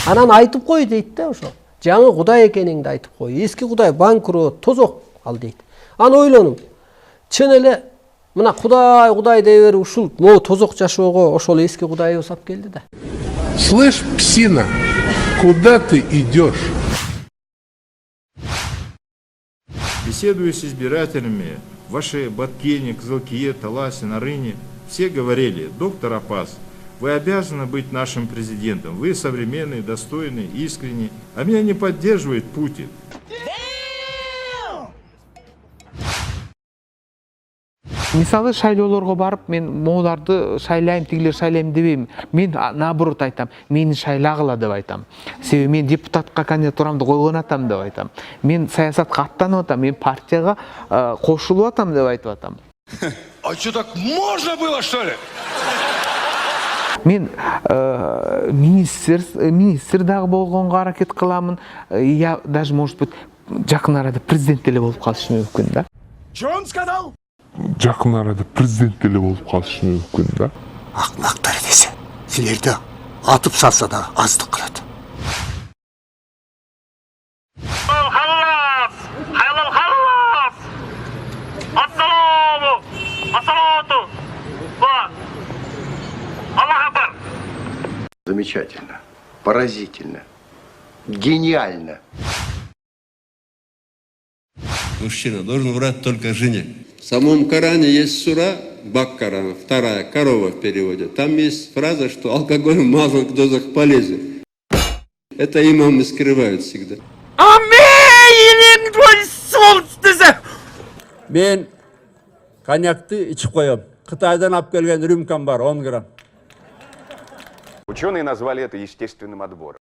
Анан айтып кой дейт да ошо. Жаңы Кудай экениңди айтып кой. Эски Кудай банкрот, тозок ал дейт. Аны ойлонум. Чын эле мына Кудай дей берип ушул могу тозок жашоого ошол эски Кудайыбыз алып келди да. Слышь, псина, куда ты идешь? Беседуя с избирателями в вашей Баткене, Кызылкие, Таласе, Нарыне, все говорили: доктор Апас, вы обязаны быть нашим президентом. Вы современный, достойный, искренний. А меня не поддерживает Путин. Мисалы шайлоолорго барып, мен моуларды шайлайм, тигилер шайлайм дебейм. Мен наоборот айтам, мени шайлагыла деп айтам. Себеби мен депутатка кандидатурамды койгон атам деп айтам. Мен саясатка аттанып атам, мен партияга кошулуп атам деп айтып атам. А что, так можно было, что ли? Мен министр дагы болгонго аракет кыламын. Я даже, может быть, жакын арада президент деле болуп калышым мүмкүн да. Что он сказал? Жақын арада президент деле болып қалышы мүмкін да. Ақымақтар десе, сілерді атып салса да аздық қылады. Замечательно, поразительно, гениально. Мужчина должен врать только жене. В самом Коране есть сура Бак-Корана, вторая, корова в переводе. Там есть фраза, что алкоголь мало в дозах полезен. Это имамы скрывают всегда. Мен коньякты içip коем. Кытайдан алып келген рюмкам бар 10 грамм. Ученые назвали это естественным отбором.